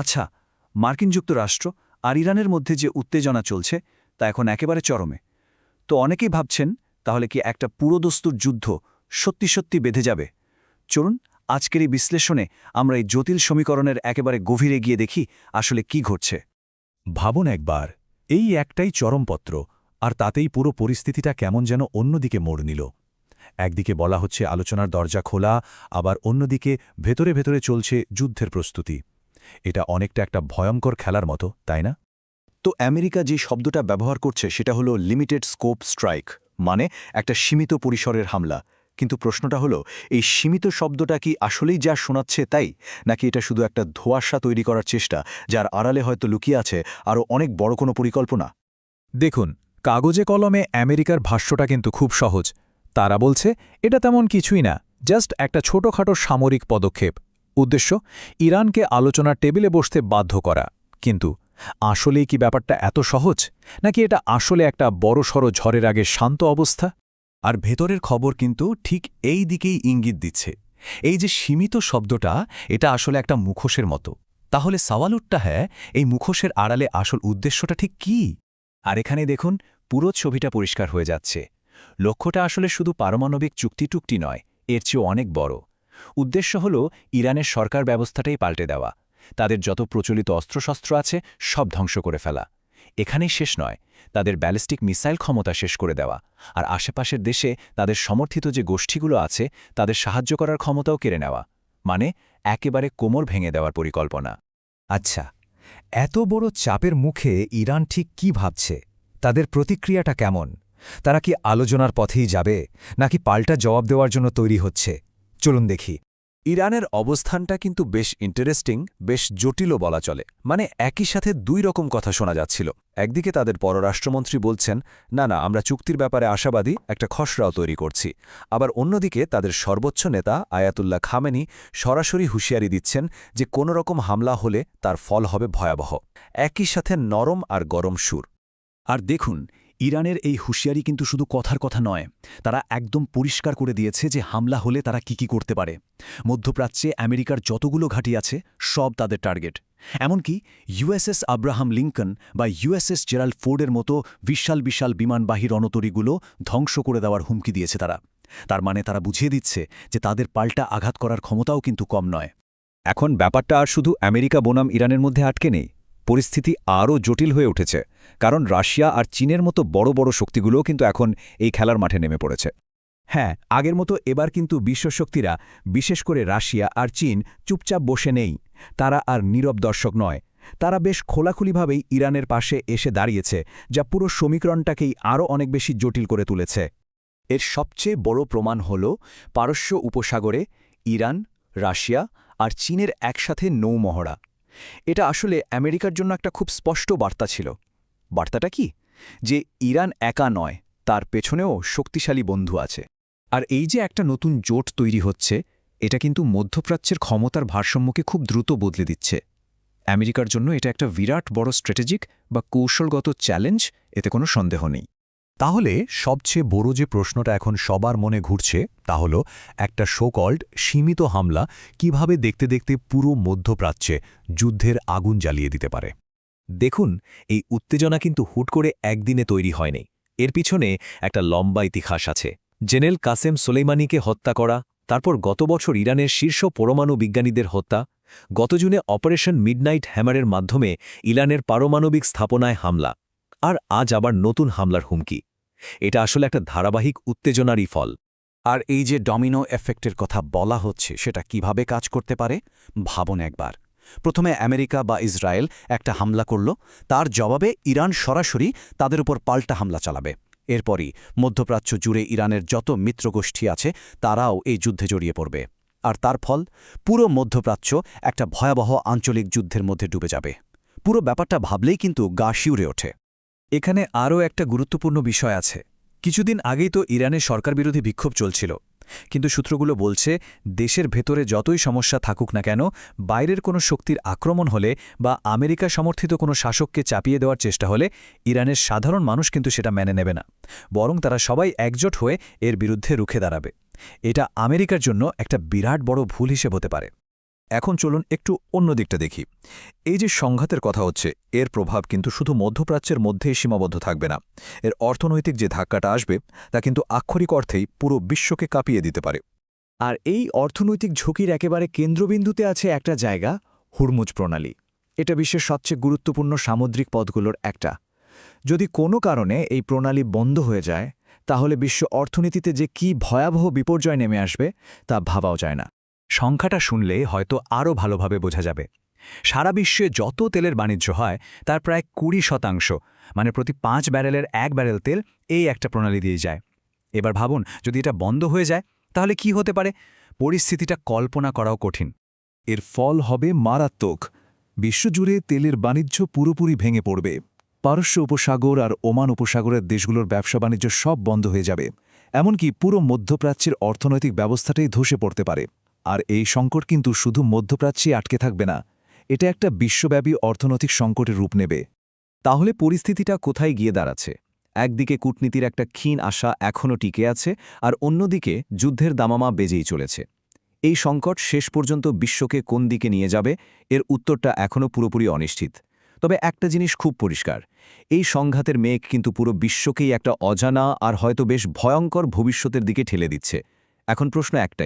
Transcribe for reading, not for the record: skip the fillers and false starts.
আচ্ছা, মার্কিন যুক্তরাষ্ট্র আর ইরানের মধ্যে যে উত্তেজনা চলছে তা এখন একেবারে চরমে। তো অনেকেই ভাবছেন, তাহলে কি একটা পুরোদস্তুর যুদ্ধ সত্যি সত্যি বেঁধে যাবে? চলুন আজকের এই বিশ্লেষণে আমরা এই জটিল সমীকরণের একেবারে গভীরে গিয়ে দেখি আসলে কি ঘটছে। ভাবুন একবার, এই একটাই চরমপত্র, আর তাতেই পুরো পরিস্থিতিটা কেমন যেন অন্যদিকে মোড় নিল। একদিকে বলা হচ্ছে আলোচনার দরজা খোলা, আবার অন্যদিকে ভেতরে ভেতরে চলছে যুদ্ধের প্রস্তুতি। এটা অনেকটা একটা ভয়ঙ্কর খেলার মতো, তাই না? তো আমেরিকা যে শব্দটা ব্যবহার করছে সেটা হলো লিমিটেড স্কোপ স্ট্রাইক, মানে একটা সীমিত পরিসরের হামলা। কিন্তু প্রশ্নটা হলো, এই সীমিত শব্দটা কি আসলেই যা শোনাচ্ছে তাই, নাকি এটা শুধু একটা ধোঁয়াশা তৈরি করার চেষ্টা, যার আড়ালে হয়তো লুকিয়ে আছে আরও অনেক বড় কোনো পরিকল্পনা? দেখুন, কাগজে কলমে আমেরিকার ভাষ্যটা কিন্তু খুব সহজ। তারা বলছে এটা তেমন কিছুই না, জাস্ট একটা ছোটখাটো সামরিক পদক্ষেপ। উদ্দেশ্য ইরানকে আলোচনার টেবিলে বসতে বাধ্য করা। কিন্তু আসলেই কি ব্যাপারটা এত সহজ, নাকি এটা আসলে একটা বড়সড় ঝড়ের আগে শান্ত অবস্থা? আর ভেতরের খবর কিন্তু ঠিক এই দিকেই ইঙ্গিত দিচ্ছে। এই যে সীমিত শব্দটা, এটা আসলে একটা মুখোশের মতো। তাহলে সওয়ালুটটা এই মুখোশের আড়ালে আসল উদ্দেশ্যটা ঠিক কী? আর এখানে দেখুন, পুরো ছবিটা পরিষ্কার হয়ে যাচ্ছে। লক্ষ্যটা আসলে শুধু পারমাণবিক চুক্তি নয়, এর চেয়েও অনেক বড়। উদ্দেশ্য হল ইরানের সরকার ব্যবস্থাটাই পাল্টে দেওয়া, তাদের যত প্রচলিত অস্ত্রশস্ত্র আছে সব ধ্বংস করে ফেলা। এখানেই শেষ নয়, তাদের ব্যালিস্টিক মিসাইল ক্ষমতা শেষ করে দেওয়া, আর আশেপাশের দেশে তাদের সমর্থিত যে গোষ্ঠীগুলো আছে তাদের সাহায্য করার ক্ষমতাও কেড়ে নেওয়া। মানে একেবারে কোমর ভেঙে দেওয়ার পরিকল্পনা। আচ্ছা, এত বড় চাপের মুখে ইরান ঠিক কি ভাবছে? তাদের প্রতিক্রিয়াটা কেমন? তারা কি আলোচনার পথেই যাবে, নাকি পাল্টা জবাব দেওয়ার জন্য তৈরি হচ্ছে? চলুন দেখি। ইরানের অবস্থানটা কিন্তু বেশ ইন্টারেস্টিং, বেশ জটিলও বলা চলে। মানে একই সাথে দুই রকম কথা শোনা যাচ্ছিল। একদিকে তাদের পররাষ্ট্রমন্ত্রী বলছেন, না না, আমরা চুক্তির ব্যাপারে আশাবাদী, একটা খসড়াও তৈরি করছি। আবার অন্যদিকে তাদের সর্বোচ্চ নেতা আয়াতুল্লাহ খামেনি সরাসরি হুঁশিয়ারি দিচ্ছেন যে কোনো রকম হামলা হলে তার ফল হবে ভয়াবহ। একই সাথে নরম আর গরম সুর। আর দেখুন, ইরানের এই হুঁশিয়ারি কিন্তু শুধু কথার কথা নয়, তারা একদম পরিষ্কার করে দিয়েছে যে হামলা হলে তারা কি করতে পারে। মধ্যপ্রাচ্যে আমেরিকার যতগুলো ঘাঁটি আছে সব তাদের টার্গেট। এমনকি ইউএসএস আব্রাহাম লিঙ্কন বা ইউএসএস জেরাল্ড ফোর্ডের মতো বিশাল বিশাল বিমানবাহী রণতরীগুলো ধ্বংস করে দেওয়ার হুমকি দিয়েছে তারা। তার মানে তারা বুঝিয়ে দিচ্ছে যে তাদের পাল্টা আঘাত করার ক্ষমতাও কিন্তু কম নয়। এখন ব্যাপারটা আর শুধু আমেরিকা বনাম ইরানের মধ্যে আটকে নেই। পরিস্থিতি আরও জটিল হয়ে উঠেছে, কারণ রাশিয়া আর চীনের মতো বড় বড় শক্তিগুলোও কিন্তু এখন এই খেলার মাঠে নেমে পড়েছে। হ্যাঁ, আগের মতো এবার কিন্তু বিশ্বশক্তিরা, বিশেষ করে রাশিয়া আর চীন, চুপচাপ বসে নেই। তারা আর নীরব দর্শক নয়, তারা বেশ খোলাখুলিভাবেই ইরানের পাশে এসে দাঁড়িয়েছে, যা পুরো সমীকরণটাকেই আরও অনেক বেশি জটিল করে তুলেছে। এর সবচেয়ে বড় প্রমাণ হল পারস্য উপসাগরে ইরান, রাশিয়া আর চীনের একসাথে নৌমহড়া। এটা আসলে আমেরিকার জন্য একটা খুব স্পষ্ট বার্তা ছিল। বার্তাটা কি? যে ইরান একা নয়, তার পেছনেও শক্তিশালী বন্ধু আছে। আর এই যে একটা নতুন জোট তৈরি হচ্ছে, এটা কিন্তু মধ্যপ্রাচ্যের ক্ষমতার ভারসাম্যকে খুব দ্রুত বদলে দিচ্ছে। আমেরিকার জন্য এটা একটা বিরাট বড় স্ট্র্যাটেজিক বা কৌশলগত চ্যালেঞ্জ, এতে কোনো সন্দেহ নেই। তাহলে সবচেয়ে বড় যে প্রশ্নটা এখন সবার মনে ঘুরছে, তা হল একটা সোকল্ড সীমিত হামলা কিভাবে দেখতে দেখতে পুরো মধ্যপ্রাচ্যে যুদ্ধের আগুন জ্বালিয়ে দিতে পারে। দেখুন, এই উত্তেজনা কিন্তু হুট করে একদিনে তৈরি হয়নি। এর পিছনে একটা লম্বা ইতিহাস আছে। জেনারেল কাসেম সোলেইমানিকে হত্যা করা, তারপর গত বছর ইরানের শীর্ষ পরমাণু বিজ্ঞানীদের হত্যা, গত জুনে অপারেশন মিডনাইট হ্যামারের মাধ্যমে ইরানের পারমাণবিক স্থাপনায় হামলা, আর আজ আবার নতুন হামলার হুমকি। এটা আসলে একটা ধারাবাহিক উত্তেজনারই ফল। আর এই যে ডমিনো এফেক্টের কথা বলা হচ্ছে, সেটা কিভাবে কাজ করতে পারে ভাবুন একবার। প্রথমে আমেরিকা বা ইসরায়েল একটা হামলা করল, তার জবাবে ইরান সরাসরি তাদের উপর পাল্টা হামলা চালাবে। এরপরই মধ্যপ্রাচ্য জুড়ে ইরানের যত মিত্রগোষ্ঠী আছে তারাও এই যুদ্ধে জড়িয়ে পড়বে। আর তার ফল, পুরো মধ্যপ্রাচ্য একটা ভয়াবহ আঞ্চলিক যুদ্ধের মধ্যে ডুবে যাবে। পুরো ব্যাপারটা ভাবলেই কিন্তু গা শিউরে ওঠে। এখানে আরও একটা গুরুত্বপূর্ণ বিষয় আছে। কিছুদিন আগেই তো ইরানের সরকারবিরোধী বিক্ষোভ চলছিল, কিন্তু সূত্রগুলো বলছে দেশের ভেতরে যতই সমস্যা থাকুক না কেন, বাইরের কোনো শক্তির আক্রমণ হলে বা আমেরিকা সমর্থিত কোনো শাসককে চাপিয়ে দেওয়ার চেষ্টা হলে ইরানের সাধারণ মানুষ কিন্তু সেটা মেনে নেবে না, বরং তারা সবাই একজোট হয়ে এর বিরুদ্ধে রুখে দাঁড়াবে। এটা আমেরিকার জন্য একটা বিরাট বড় ভুল হিসেব হতে পারে। এখন চলুন একটু অন্য দিকটা দেখি। এই যে সংঘাতের কথা হচ্ছে, এর প্রভাব কিন্তু শুধু মধ্যপ্রাচ্যের মধ্যেই সীমাবদ্ধ থাকবে না। এর অর্থনৈতিক যে ধাক্কাটা আসবে তা কিন্তু আক্ষরিক অর্থেই পুরো বিশ্বকে কাঁপিয়ে দিতে পারে। আর এই অর্থনৈতিক ঝুঁকির একেবারে কেন্দ্রবিন্দুতে আছে একটা জায়গা, হুরমুজ প্রণালী। এটা বিশ্বের সবচেয়ে গুরুত্বপূর্ণ সামুদ্রিক পথগুলোর একটা। যদি কোনো কারণে এই প্রণালী বন্ধ হয়ে যায়, তাহলে বিশ্ব অর্থনীতিতে যে কি ভয়াবহ বিপর্যয় নেমে আসবে তা ভাবাও যায় না। সংখ্যাটা শুনলে হয়তো আরও ভালোভাবে বোঝা যাবে। সারা বিশ্বে যত তেলের বাণিজ্য হয় তার প্রায় 20%, মানে প্রতি 5 ব্যারেলের 1 ব্যারেল তেল এই একটা প্রণালী দিয়ে যায়। এবার ভাবুন, যদি এটা বন্ধ হয়ে যায় তাহলে কি হতে পারে? পরিস্থিতিটা কল্পনা করাও কঠিন। এর ফল হবে মারাত্মক। বিশ্বজুড়ে তেলের বাণিজ্য পুরোপুরি ভেঙে পড়বে। পারস্য উপসাগর আর ওমান উপসাগরের দেশগুলোর ব্যবসা বাণিজ্য সব বন্ধ হয়ে যাবে। এমনকি পুরো মধ্যপ্রাচ্যের অর্থনৈতিক ব্যবস্থাটাই ধসে পড়তে পারে। আর এই সংকট কিন্তু শুধু মধ্যপ্রাচ্যে আটকে থাকবে না, এটা একটা বিশ্বব্যাপী অর্থনৈতিক সংকটের রূপ নেবে। তাহলে পরিস্থিতিটা কোথায় গিয়ে দাঁড়াচ্ছে? একদিকে কূটনীতির একটা ক্ষীণ আশা এখনও টিকে আছে, আর অন্যদিকে যুদ্ধের দামামা বেজেই চলেছে। এই সংকট শেষ পর্যন্ত বিশ্বকে কোন দিকে নিয়ে যাবে, এর উত্তরটা এখনও পুরোপুরি অনিশ্চিত। তবে একটা জিনিস খুব পরিষ্কার, এই সংঘাতের মেঘ কিন্তু পুরো বিশ্বকেই একটা অজানা আর হয়তো বেশ ভয়ঙ্কর ভবিষ্যতের দিকে ঠেলে দিচ্ছে। এখন প্রশ্ন একটাই,